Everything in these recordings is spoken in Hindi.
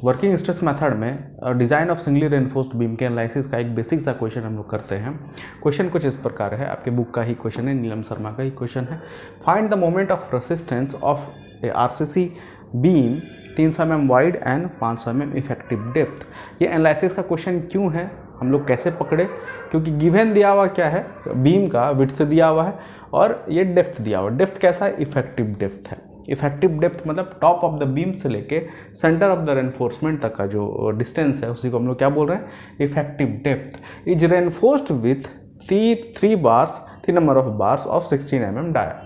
वर्किंग स्ट्रेस मेथड में design of singly reinforced beam के एनालिसिस का एक बेसिक सा क्वेश्चन हम लोग करते हैं। क्वेश्चन कुछ इस प्रकार है, आपके बुक का ही क्वेश्चन है, नीलम शर्मा का ही क्वेश्चन है। Find the moment of resistance of A RCC beam 300 mm wide and 500 mm effective depth. ये एनालिसिस का क्वेश्चन क्यों है, हम लोग कैसे पकड़े, क्योंकि गिवन दिया हुआ क्या है, बीम का विड्थ दिया हुआ है और ये डेप्थ दिया हुआ है। डेप्थ कैसा है, इफेक्टिव डेप्थ है। इफेक्टिव डेप्थ मतलब टॉप ऑफ द बीम से लेके सेंटर ऑफ द रेनफोर्समेंट तक का जो डिस्टेंस है उसी को हम लोग क्या बोल रहे हैं, effective depth. Is reinforced with 3 number of bars of 16 mm dia.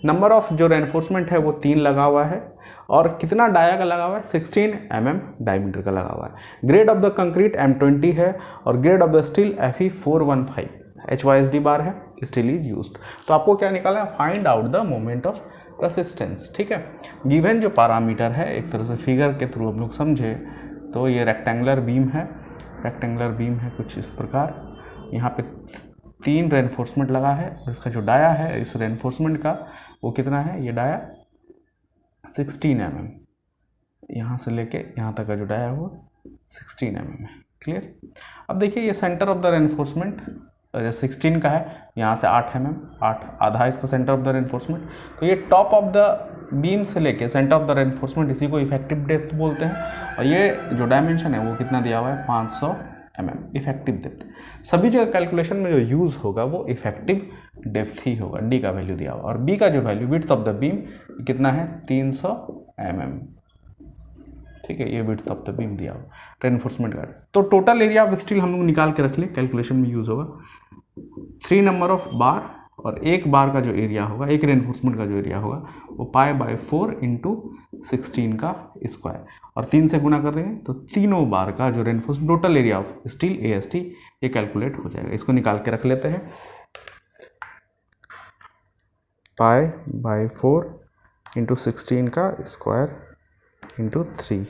Number of जो रेनफोर्समेंट है वो 3 लगा हुआ है और कितना डाया का लगा हुआ है, 16 mm डायमीटर का लगा हुआ है। Grade of the concrete M20 है और grade of the steel Fe415 HYSD बार है, स्टील इज यूज्ड। तो आपको क्या निकालना है, find out the moment of resistance. ठीक है, गिवन जो पैरामीटर है एक तरह से फिगर के थ्रू हम लोग समझे तो ये रेक्टेंगुलर बीम है, कुछ इस प्रकार। यहाँ पे 3 रेनफोर्समेंट लगा है और इसका जो डाया है इस रेनफोर्समेंट का वो कितना है, ये डाया 16 mm, यहाँ से लेके यहाँ तक का जो डाया है वो 16 mm है। क्लियर। अब देखिए ये सेंटर ऑफ द रेनफोर्समेंट 16 का है, यहाँ से 8 mm, 8 आधा इसका सेंटर ऑफ द रेनफोर्समेंट। तो ये टॉप ऑफ द बीम से लेके सेंटर ऑफ द रेनफोर्समेंट, इसी को इफेक्टिव डेप्थ बोलते हैं। और ये जो डायमेंशन है वो कितना दिया हुआ है, 500 mm इफेक्टिव डेप्थ। सभी जगह कैलकुलेशन में जो यूज़ होगा वो इफेक्टिव डेप्थ ही होगा, डी का वैल्यू दिया हुआ। और बी का जो value width of the beam कितना है, 300 mm। ठीक है, ये विड्थ ऑफ द बीम दिया हुआ रेनफोर्समेंट का। तो टोटल एरिया ऑफ स्टील हम लोग निकाल के रख ले, कैलकुलेशन में यूज़ होगा। 3 नंबर ऑफ बार और एक बार का जो एरिया होगा, एक रेनफोर्समेंट का जो एरिया होगा वो π/4 × 16 का स्क्वायर, और 3 से गुना कर देंगे तो तीनों बार का जो reinforcement total area of steel AST ये कैलकुलेट हो जाएगा। इसको निकाल के रख लेते हैं, π/4 × 16 का स्क्वायर × 3,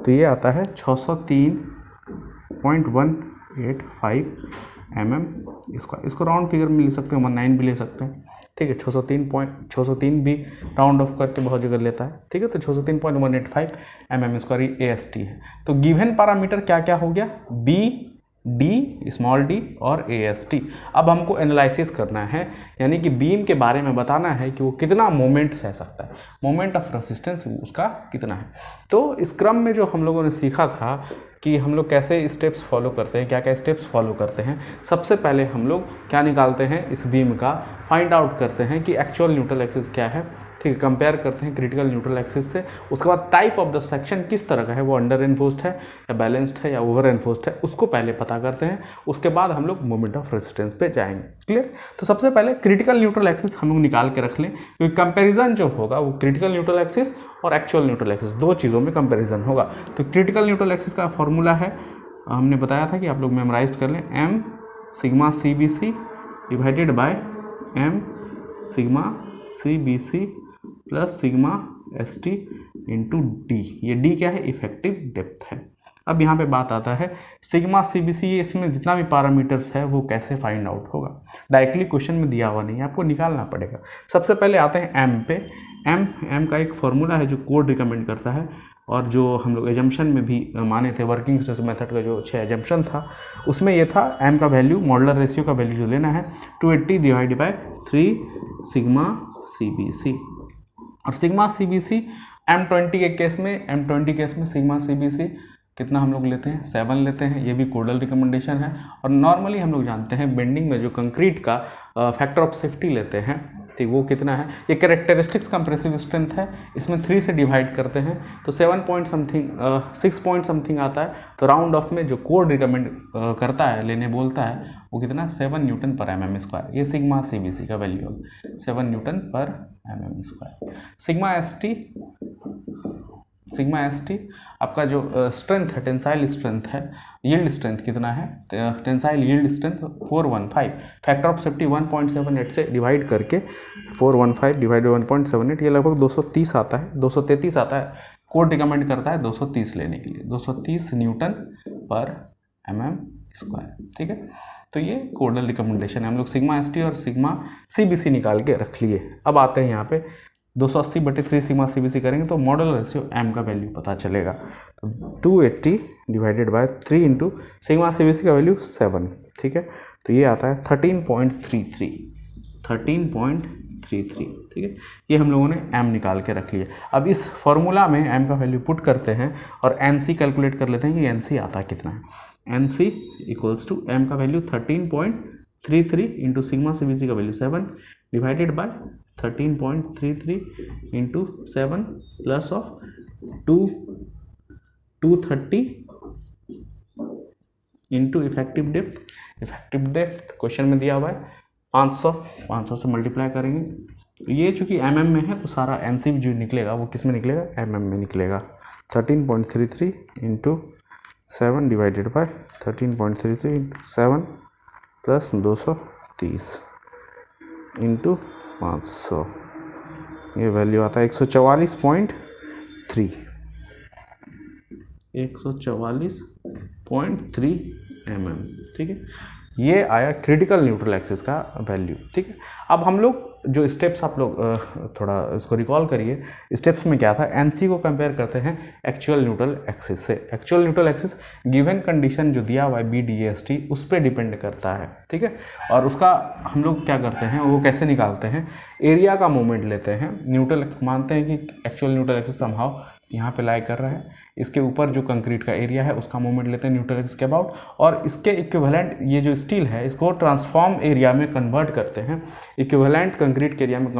तो ये आता है 603.185 mm स्क्वायर। इसको राउंड फिगर में ले सकते हैं, 19 भी ले सकते हैं। ठीक है, 603 भी राउंड ऑफ करके बहुत जगह लेता है। ठीक है, तो 603.185 mm स्क्वायर AST है। तो गिवन पैरामीटर क्या क्या हो गया, B, D, स्मॉल d और AST। अब हमको एनालिसिस करना है, यानी कि बीम के बारे में बताना है कि वो कितना मोमेंट सह सकता है, मोमेंट ऑफ रेसिस्टेंस उसका कितना है। तो इस क्रम में जो हम लोगों ने सीखा था कि हम लोग कैसे स्टेप्स फॉलो करते हैं, क्या क्या स्टेप्स फॉलो करते हैं। सबसे पहले हम लोग क्या निकालते हैं, इस बीम का फाइंड आउट करते हैं कि एक्चुअल न्यूट्रल एक्सिस क्या है। ठीक है, कंपेयर करते हैं क्रिटिकल न्यूट्रल एक्सिस से। उसके बाद टाइप ऑफ द सेक्शन किस तरह का है, वो अंडर रेनफोर्स्ड है या बैलेंस्ड है या ओवर रेनफोर्स्ड है, उसको पहले पता करते हैं। उसके बाद हम लोग मोमेंट ऑफ रेजिस्टेंस पे जाएंगे। क्लियर। तो सबसे पहले क्रिटिकल न्यूट्रल एक्सिस हम लोग निकाल के रख लें, क्योंकि कंपेरिजन जो होगा वो क्रिटिकल न्यूट्रल एक्सिस और एक्चुअल न्यूट्रल एक्सिस दो चीज़ों में कंपेरिजन होगा। तो क्रिटिकल न्यूट्रल एक्सिस का फॉर्मूला है, हमने बताया था कि आप लोग मेमोराइज कर लें, m sigma CBC divided by m sigma CBC plus sigma ST into D। ये D क्या है, इफेक्टिव डेप्थ है। अब यहाँ पे बात आता है सिग्मा CBC, ये इसमें जितना भी पैरामीटर्स है वो कैसे फाइंड आउट होगा। डायरेक्टली क्वेश्चन में दिया हुआ नहीं है, आपको निकालना पड़ेगा। सबसे पहले आते हैं m पे। m का एक फॉर्मूला है जो कोड रिकमेंड करता है, और जो हम लोग एजम्पशन में भी माने थे, वर्किंग स्ट्रेस मेथड का जो 6 एजम्पशन था उसमें ये था m का वैल्यू, मॉडुलर रेशियो का वैल्यू जो लेना है 280 डिवाइड बाय 3 सिग्मा CBC। और सिग्मा CBC M20 के केस में सिग्मा CBC कितना हम लोग लेते हैं, 7 लेते हैं। ये भी कोडल रिकमेंडेशन है। और नॉर्मली हम लोग जानते हैं बेंडिंग में जो कंक्रीट का फैक्टर ऑफ सेफ्टी लेते हैं, ठीक, वो कितना है, ये कैरेक्टरिस्टिक्स कंप्रेसिव स्ट्रेंथ है, इसमें 3 से डिवाइड करते हैं तो 6 पॉइंट समथिंग आता है। तो राउंड ऑफ में जो कोड रिकमेंड करता है, लेने बोलता है, वो कितना 7 न्यूटन पर mm स्क्वायर। ये सिग्मा CBC का वैल्यू है 7 न्यूटन पर mm स्क्वायर। सिग्मा ST आपका जो स्ट्रेंथ है, टेंसाइल स्ट्रेंथ है, यील्ड स्ट्रेंथ कितना है, tensile yield strength 415, factor of safety 1.78 से डिवाइड करके 415 डिवाइड 1.78, ये लगभग 230 आता है, 233 आता है। कोड रिकमेंड करता है 230 लेने के लिए, 230 न्यूटन पर mm स्क्वायर। ठीक है, तो ये कोडल रिकमेंडेशन है। हम लोग सिग्मा ST और सिग्मा CBC निकाल के रख लिए। अब आते हैं यहाँ पे 280/3 सिग्मा CBC करेंगे तो मॉडुलर रेशियो m का वैल्यू पता चलेगा। तो 280 divided by 3 into sigma CBC का वैल्यू 7, ठीक है। तो ये आता है 13.33, 13.33, ठीक है। ये हम लोगों ने m निकाल के रख लिया। अब इस फॉर्मूला में m का वैल्यू पुट करते हैं और NC कैलकुलेट कर लेते हैं कि NC आता है कितना है। NC इक्वल्स टू m का वैल्यू 13.33 इंटू सिग्मा CBC का value 7 divided by 13.33 into 7 plus of 230 into effective depth. Effective depth question में दिया हुआ है 500 से मल्टीप्लाई करेंगे। तो ये चूंकि mm में है तो सारा NC जो निकलेगा वो किस में निकलेगा, mm में निकलेगा। 13.33 into 7 divided by 13.33 into 7 plus 230 into 500, ये वैल्यू आता है 144.3, 144.3 mm, ठीक है। ये आया क्रिटिकल न्यूट्रल एक्सिस का वैल्यू, ठीक है। अब हम लोग जो स्टेप्स, आप लोग थोड़ा इसको रिकॉल करिए। स्टेप्स में क्या था, एनसी को कंपेयर करते हैं एक्चुअल न्यूट्रल एक्सिस से। Actual neutral axis given condition जो दिया हुआ है BDST उस पर डिपेंड करता है, ठीक है। और उसका हम लोग क्या करते हैं, वो कैसे निकालते हैं, एरिया का मोमेंट लेते हैं। न्यूट्रल मानते हैं कि एक्चुअल न्यूट्रल एक्सिस समहाउ यहाँ पे लाई कर रहा है, इसके ऊपर जो कंक्रीट का एरिया है उसका मोमेंट लेते हैं न्यूट्रल एक्सिस के अबाउट, और इसके इक्विवेलेंट ये जो स्टील है इसको ट्रांसफॉर्म एरिया में कन्वर्ट करते हैं, इक्विवेलेंट कंक्रीट के एरिया में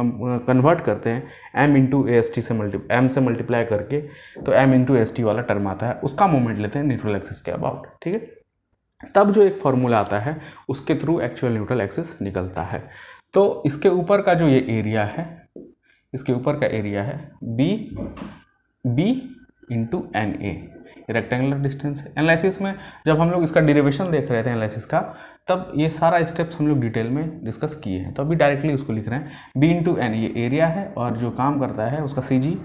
कन्वर्ट करते हैं m इंटू AST से m से मल्टीप्लाई करके, तो m इंटू AST वाला टर्म आता है, उसका मोमेंट लेते हैं न्यूट्रल एक्सिस के अबाउट, ठीक है। तब जो एक फॉर्मूला आता है उसके थ्रू एक्चुअल न्यूट्रल एक्सिस निकलता है। तो इसके ऊपर का जो ये एरिया है, इसके ऊपर का एरिया है b into NA, rectangular distance है। एनालिसिस में जब हम लोग इसका डेरिवेशन देख रहे थे एनालिसिस का, तब ये सारा स्टेप्स हम लोग डिटेल में डिस्कस किए हैं, तो अभी डायरेक्टली उसको लिख रहे हैं। b इंटू N ये एरिया है, और जो काम करता है उसका CG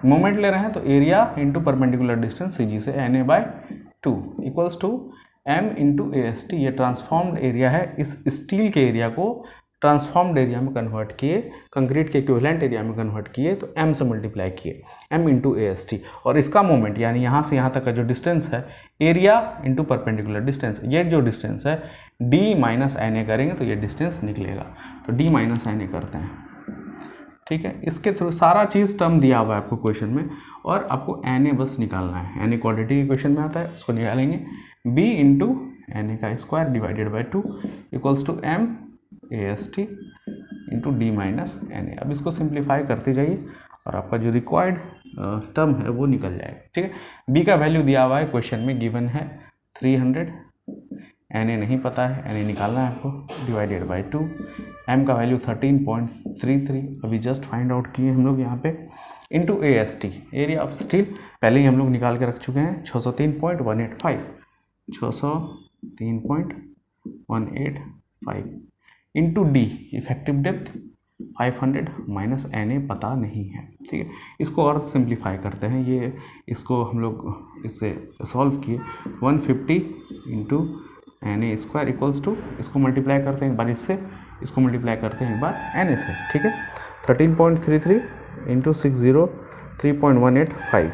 मोमेंट ले रहे हैं, तो area into perpendicular distance CG से NA/2 equals to m into AST, ये ट्रांसफॉर्म्ड एरिया है। इस स्टील के एरिया को ट्रांसफॉर्म्ड एरिया में कन्वर्ट किए, कंक्रीट के इक्विवेलेंट एरिया में कन्वर्ट किए, तो m से मल्टीप्लाई किए, m इंटू AST, और इसका मोमेंट यानी यहाँ से यहाँ तक का जो डिस्टेंस है, एरिया इंटू परपेंडिकुलर डिस्टेंस, ये जो डिस्टेंस है d माइनस NA करेंगे तो ये डिस्टेंस निकलेगा, तो d माइनस NA करते हैं, ठीक है। इसके थ्रू सारा चीज़ टर्म दिया हुआ है आपको क्वेश्चन में, और आपको NA बस निकालना है। NA क्वाड्रेटिक इक्वेशन में आता है, उसको निकालेंगे। b इंटू NA का square divided by 2 equals to m AST into d minus NA। अब इसको सिंप्लीफाई करते जाइए और आपका जो रिक्वायर्ड टर्म है वो निकल जाएगा, ठीक है। b का वैल्यू दिया हुआ है क्वेश्चन में, गिवन है 300, NA नहीं पता है, NA निकालना है आपको, डिवाइडेड बाई 2, m का वैल्यू 13.33 अभी जस्ट फाइंड आउट किए हम लोग यहाँ पे, into AST area of steel पहले ही हम लोग निकाल के रख चुके हैं 603.185, 603.185 into d effective depth 500 minus NA पता नहीं है, ठीक है। इसको और सिंप्लीफाई करते हैं, ये इसको हम लोग इससे सॉल्व किए, 150 into NA square equals to, इसको मल्टीप्लाई करते हैं एक बार इससे, इसको मल्टीप्लाई करते हैं एक बार NA से, ठीक है। 13.33 इंटू 603.185,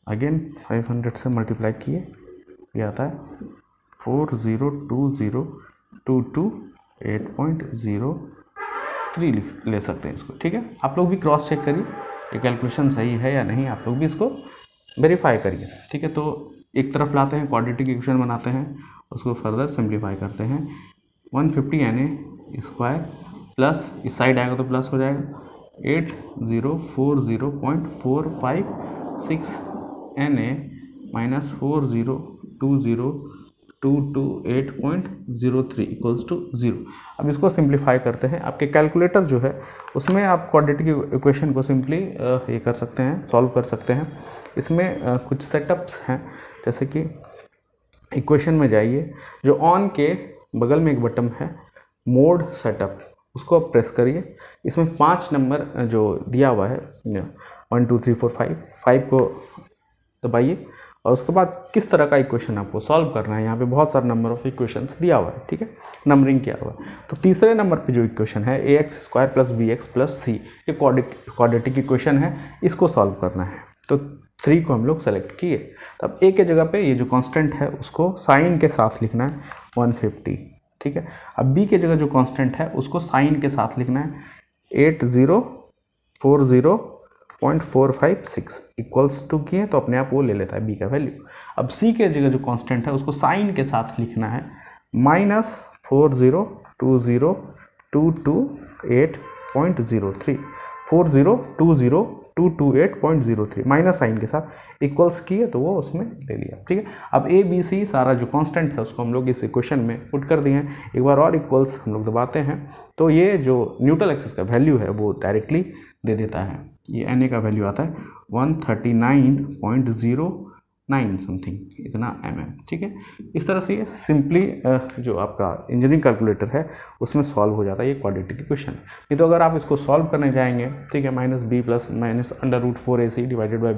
अगेन 500 से मल्टीप्लाई किए, ये आता है 40202228.03 ले सकते हैं इसको, ठीक है। आप लोग भी क्रॉस चेक करिए ये कैलकुलेशन सही है या नहीं, आप लोग भी इसको वेरीफाई करिए, ठीक है। तो एक तरफ लाते हैं, क्वाड्रेटिक इक्वेशन बनाते हैं, उसको फर्दर सिंप्लीफाई करते हैं। 150 NA स्क्वायर प्लस इस साइड आएगा तो प्लस हो जाएगा 8040.456 NA माइनस 40202228.03 इक्वल्स टू 0। अब इसको सिंप्लीफाई करते हैं। आपके कैलकुलेटर जो है उसमें आप क्वाड्रेटिक इक्वेशन को सिंपली ये कर सकते हैं, सॉल्व कर सकते हैं। इसमें कुछ सेटअप्स हैं, जैसे कि इक्वेशन में जाइए, जो ऑन के बगल में एक बटन है मोड सेटअप, उसको आप प्रेस करिए। इसमें 5 नंबर जो दिया हुआ है 1 2 3 4 5 को दबाइए और उसके बाद किस तरह का इक्वेशन आपको सॉल्व करना है। यहाँ पे बहुत सारा नंबर ऑफ इक्वेशंस दिया हुआ है, ठीक है, नंबरिंग किया हुआ है। तो तीसरे नंबर पे जो इक्वेशन है ax² + bx + c, ये क्वाड्रेटिक इक्वेशन है, इसको सॉल्व करना है। तो 3 को हम लोग सेलेक्ट किए। तब a के जगह पे ये जो कांस्टेंट है उसको साइन के साथ लिखना है 150, ठीक है। अब b के जगह जो कांस्टेंट है उसको साइन के साथ लिखना है 8040.456 इक्वल्स टू किए तो अपने आप वो ले लेता है b का वैल्यू। अब c के जगह जो कांस्टेंट है उसको साइन के साथ लिखना है -40202228.03 40202228.03 माइनस साइन के साथ इक्वल्स किए तो वो उसमें ले लिया, ठीक है। अब a b c सारा जो कांस्टेंट है उसको हम लोग इस इक्वेशन में पुट कर दिए हैं। एक बार और इक्वल्स हम लोग दबाते हैं तो ये जो न्यूट्रल एक्सिस का वैल्यू है वो डायरेक्टली दे देता है। ये Na का वैल्यू आता है 139.09 समथिंग इतना mm, ठीक है। इस तरह से ये सिंपली जो आपका इंजीनियरिंग कैलकुलेटर है उसमें सॉल्व हो जाता है ये क्वाड्रेटिक इक्वेशन। नहीं तो अगर आप इसको सॉल्व करने जाएंगे, ठीक है, -b + -√4ac divided by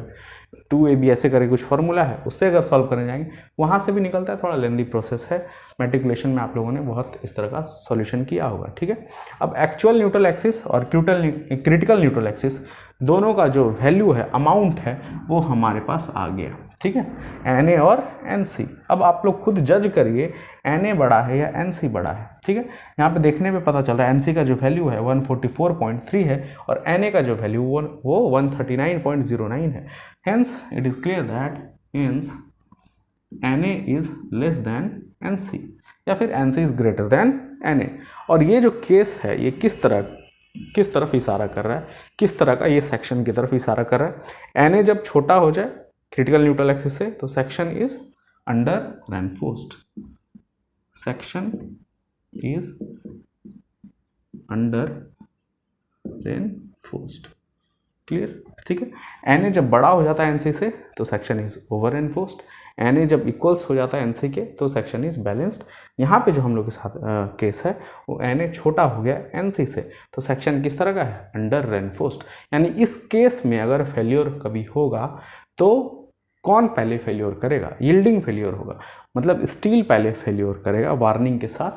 2ab ऐसे करके कुछ फॉर्मूला है, उससे अगर सॉल्व करने जाएंगे वहाँ से भी निकलता है, थोड़ा लेंदी प्रोसेस है। मैट्रिकुलेशन में आप लोगों ने बहुत इस तरह का सॉल्यूशन किया होगा, ठीक है। अब एक्चुअल न्यूट्रल एक्सिस और क्रिटिकल न्यूट्रल एक्सिस दोनों का जो वैल्यू है, अमाउंट है, वो हमारे पास आ गया, ठीक है, Na और Nc। अब आप लोग खुद जज करिए Na बड़ा है या Nc बड़ा है, ठीक है। यहाँ पे देखने पे पता चल रहा है Nc का जो वैल्यू है 144.3 है और Na का जो वैल्यू वो 139.09 है। Hence it is clear that hence Na is less than Nc या फिर Nc is greater than Na। और ये जो केस है ये किस तरफ इशारा कर रहा है, किस तरह का, ये सेक्शन की तरफ इशारा कर रहा है। Na जब छोटा हो जाए क्रिटिकल न्यूट्रल एक्सिस से तो section is under reinforced, section is under reinforced, clear, ठीक है। Na जब बड़ा हो जाता है Nc से तो section is over reinforced, Na जब इक्वल्स हो जाता है Nc के तो सेक्शन इज बैलेंस्ड। यहाँ पे जो हम लोग के साथ केस है वो Na छोटा हो गया Nc से तो सेक्शन किस तरह का है, अंडर रेनफोर्स्ड। यानी इस केस में अगर फेल्योर कभी होगा तो कौन पहले फेल्योर करेगा, यील्डिंग फेल्योर होगा, मतलब स्टील पहले फेल्योर करेगा वार्निंग के साथ,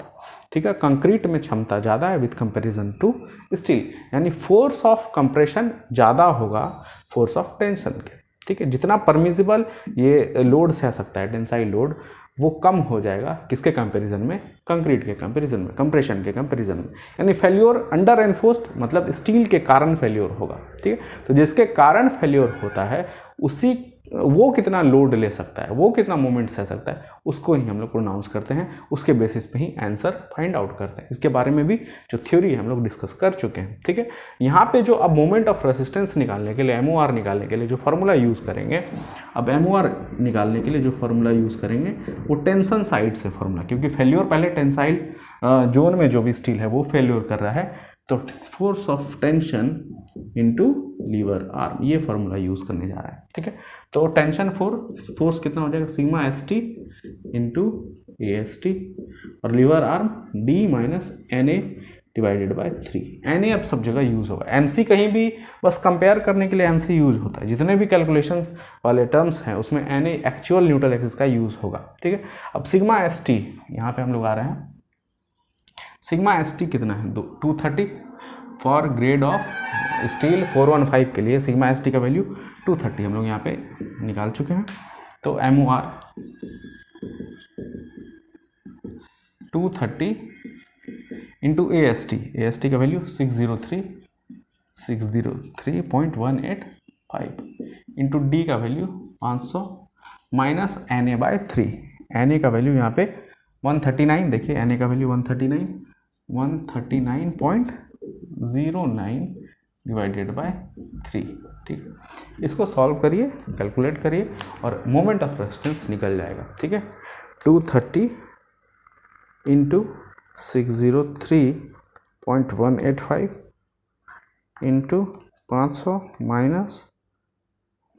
ठीक है। कंक्रीट में क्षमता ज़्यादा है विथ कंपैरिजन टू स्टील, यानी फोर्स ऑफ कंप्रेशन ज़्यादा होगा फोर्स ऑफ टेंशन के, ठीक है। जितना परमिजिबल ये लोड सह सकता है, टेंसाइल लोड, वो कम हो जाएगा किसके कंपैरिजन में, कंक्रीट के कंपैरिजन में, कंप्रेशन के कंपैरिजन में। यानी फेल्योर अंडर एनफोर्स्ड मतलब स्टील के कारण फेल्योर होगा, ठीक है। तो जिसके कारण फेल्योर होता है उसी वो कितना लोड ले सकता है, वो कितना मोमेंट सह सकता है, उसको ही हम लोग प्रोनाउंस करते हैं, उसके बेसिस पे ही आंसर फाइंड आउट करते हैं। इसके बारे में भी जो थ्योरी है हम लोग डिस्कस कर चुके हैं, ठीक है। यहाँ पे जो अब मोमेंट ऑफ रेसिस्टेंस निकालने के लिए, MOR निकालने के लिए जो फार्मूला यूज़ करेंगे, अब MOR निकालने के लिए जो फार्मूला यूज़ करेंगे वो टेंशन साइड से फार्मूला, क्योंकि फेल्योर पहले टेंसाइल जोन में जो भी स्टील है वो फेल्योर कर रहा है, तो force of tension into lever arm, ये फार्मूला यूज़ करने जा रहा है, ठीक है। तो टेंशन फोर्स कितना हो जाएगा, सिग्मा ST इंटू AST और lever arm D minus NA divided by 3। NA अब सब जगह यूज़ होगा, NC कहीं भी बस कंपेयर करने के लिए NC यूज़ होता है, जितने भी कैलकुलेशन वाले टर्म्स हैं उसमें NA एक्चुअल न्यूट्रल एक्सिस का यूज़ होगा, ठीक है। अब सिग्मा ST यहाँ पे हम लोग आ रहे हैं, सिग्मा ST कितना है 230 फॉर ग्रेड ऑफ स्टील 415 के लिए सिग्मा ST का वैल्यू 230 हम लोग यहाँ पे निकाल चुके हैं। तो MOR 230 इंटू AST का वैल्यू 603.185 इंटू D का value 500 minus NA by 3। NA का वैल्यू यहाँ पे 139, देखिए NA का वैल्यू 139.09 डिवाइडेड बाय 3, ठीक। इसको सॉल्व करिए, कैलकुलेट करिए और मोमेंट ऑफ रेजिस्टेंस निकल जाएगा, ठीक है। 230 into 603.185 into 500 minus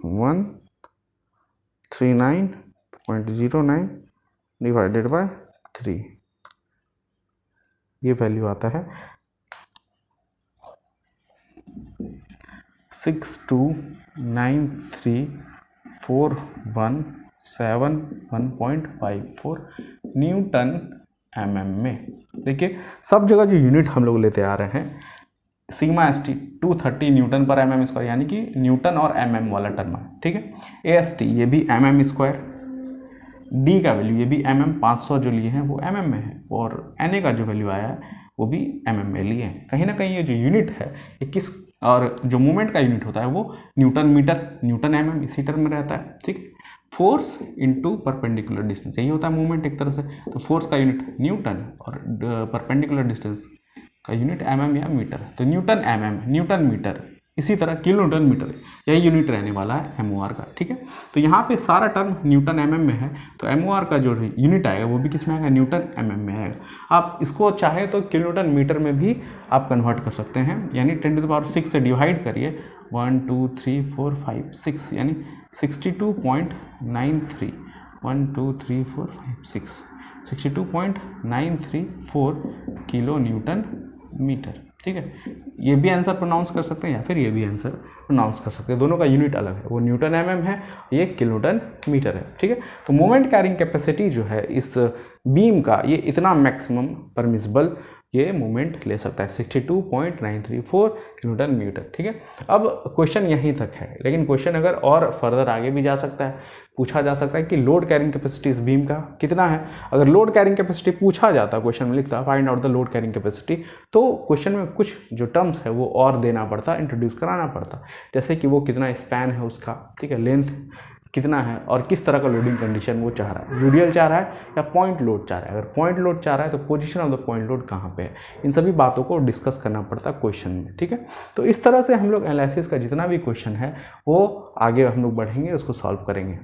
139.09 divided by 3, ये वैल्यू आता है 629341 1.54 न्यूटन mm में। देखिए सब जगह जो यूनिट हम लोग लेते आ रहे हैं सिग्मा एस टी 230 न्यूटन पर mm स्क्वायर, यानी कि न्यूटन और mm वाला टर्म है, ठीक है। ए एस टी ये भी mm स्क्वायर, डी का वैल्यू ये भी mm 500 जो लिए हैं वो mm में है, और na का जो वैल्यू आया है वो भी mm में लिए हैं। कहीं ना कहीं ये जो यूनिट है ये किस, और जो मोमेंट का यूनिट होता है वो न्यूटन मीटर, न्यूटन mm इसी टर्म में रहता है, ठीक है। फोर्स इनटू परपेंडिकुलर डिस्टेंस यही होता है मूवमेंट एक तरह से। तो फोर्स का यूनिट न्यूटन और परपेंडिकुलर डिस्टेंस का यूनिट mm या मीटर, तो न्यूटन mm, न्यूटन मीटर, इसी तरह किलो न्यूटन मीटर, यही यूनिट रहने वाला है MOR का, ठीक है। तो यहाँ पे सारा टर्म न्यूटन mm में है, तो MOR का जो यूनिट आएगा वो भी किस में आएगा, न्यूटन mm में आएगा। आप इसको चाहे तो किलो न्यूटन मीटर में भी आप कन्वर्ट कर सकते हैं, यानी 10⁻6 से डिवाइड करिए, 1 2 3 4 5 6 यानी 62.93, 1 2 3 4 5 6 62.934 किलो न्यूटन मीटर, ठीक है। ये भी आंसर प्रोनाउंस कर सकते हैं या फिर ये भी आंसर प्रोनाउंस कर सकते हैं, दोनों का यूनिट अलग है, वो न्यूटन mm है, ये किलो न्यूटन मीटर है, ठीक है। तो मोमेंट कैरिंग कैपेसिटी जो है इस बीम का ये इतना मैक्सिमम परमिसिबल ये मोमेंट ले सकता है 62.934 न्यूटन मीटर, ठीक है। अब क्वेश्चन यहीं तक है, लेकिन क्वेश्चन अगर और फर्दर आगे भी जा सकता है, पूछा जा सकता है कि लोड कैरिंग कैपेसिटी इस बीम का कितना है। अगर लोड कैरिंग कैपेसिटी पूछा जाता, क्वेश्चन में लिखता find out the load carrying capacity, तो क्वेश्चन में कुछ जो टर्म्स है वो और देना पड़ता, इंट्रोड्यूस कराना पड़ता, जैसे कि वो कितना स्पैन है उसका, ठीक है, लेंथ कितना है और किस तरह का लोडिंग कंडीशन वो चाह रहा है, यूडियल चाह रहा है या पॉइंट लोड चाह रहा है। अगर पॉइंट लोड चाह रहा है तो position of the point load कहाँ पे है, इन सभी बातों को डिस्कस करना पड़ता है क्वेश्चन में, ठीक है। तो इस तरह से हम लोग एनालिसिस का जितना भी क्वेश्चन है वो आगे हम लोग बढ़ेंगे, उसको सॉल्व करेंगे।